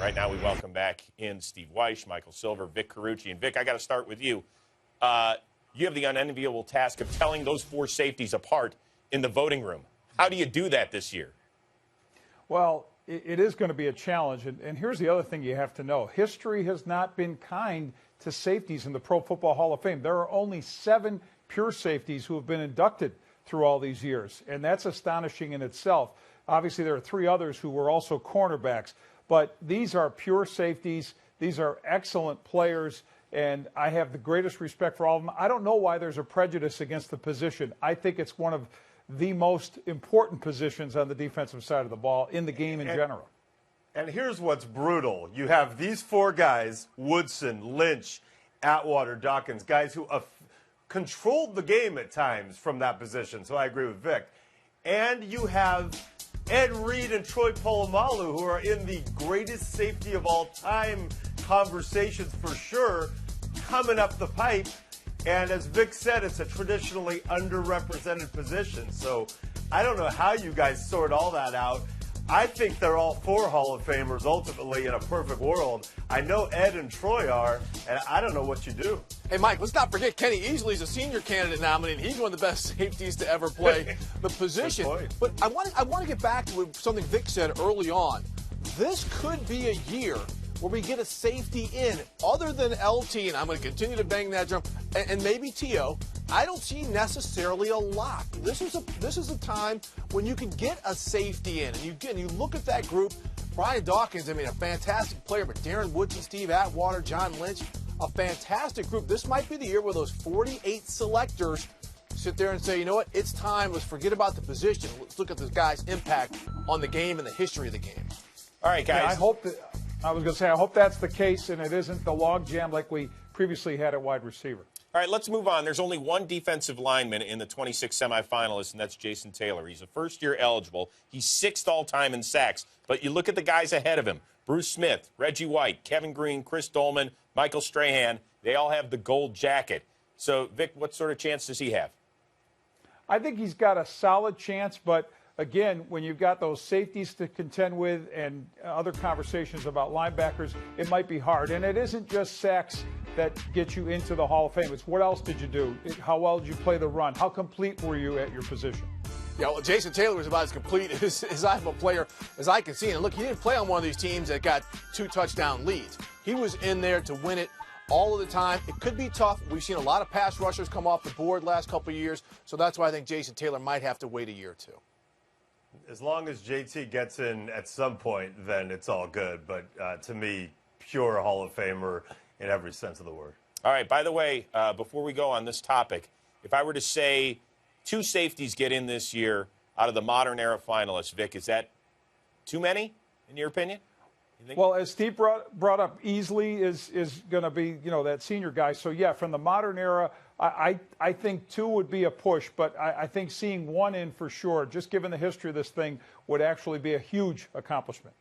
Right now, we welcome back in Steve Weish, Michael Silver, Vic Carucci. And Vic, I got to start with you. You have the unenviable task of telling those four safeties apart in the voting room. How do you do that this year? Well, it is going to be a challenge. And here's the other thing you have to know. History has not been kind to safeties in the Pro Football Hall of Fame. There are only 7 pure safeties who have been inducted through all these years, and that's astonishing in itself. Obviously, there are 3 others who were also cornerbacks, but these are pure safeties. These are excellent players, and I have the greatest respect for all of them. I don't know why there's a prejudice against the position. I think it's one of the most important positions on the defensive side of the ball in the game in general. And here's what's brutal. You have these 4 guys, Woodson, Lynch, Atwater, Dawkins, guys who controlled the game at times from that position. So I agree with Vic. And you have Ed Reed and Troy Polamalu, who are in the greatest safety of all time conversations for sure, coming up the pipe. And as Vic said, it's a traditionally underrepresented position. So I don't know how you guys sort all that out. I think they're all 4 Hall of Famers ultimately in a perfect world. I know Ed and Troy are, and I don't know what you do. Hey, Mike, let's not forget Kenny Easley's a senior candidate nominee, and he's one of the best safeties to ever play the position. But I want to get back to something Vic said early on. This could be a year where we get a safety in other than LT, and I'm going to continue to bang that drum, and maybe T.O. I don't see necessarily a lot. This is a time when you can get a safety in, and you look at that group. Brian Dawkins, I mean, a fantastic player, but Darren Woodson, Steve Atwater, John Lynch, a fantastic group. This might be the year where those 48 selectors sit there and say, you know what, it's time. Let's forget about the position. Let's look at this guy's impact on the game and the history of the game. All right, guys. Yeah, I was going to say, I hope that's the case, and it isn't the log jam like we previously had at wide receiver. All right, let's move on. There's only one defensive lineman in the 26 semifinalists, and that's Jason Taylor. He's a first-year eligible. He's 6th all-time in sacks. But you look at the guys ahead of him. Bruce Smith, Reggie White, Kevin Green, Chris Dolman, Michael Strahan. They all have the gold jacket. So, Vic, what sort of chance does he have? I think he's got a solid chance, but again, when you've got those safeties to contend with and other conversations about linebackers, it might be hard. And it isn't just sacks that get you into the Hall of Fame. It's what else did you do? How well did you play the run? How complete were you at your position? Yeah, well, Jason Taylor was about as complete as I have a player as I can see. And look, he didn't play on one of these teams that got 2 touchdown leads. He was in there to win it all of the time. It could be tough. We've seen a lot of pass rushers come off the board last couple of years. So that's why I think Jason Taylor might have to wait a year or 2. As long as JT gets in at some point, then it's all good. But to me, pure Hall of Famer in every sense of the word. All right, by the way, before we go on this topic, if I were to say 2 safeties get in this year out of the modern era finalists, Vic, is that too many, in your opinion? Well, as Steve brought up, Easley is going to be, that senior guy. So, yeah, from the modern era, I think 2 would be a push, but I think seeing 1 in for sure, just given the history of this thing, would actually be a huge accomplishment.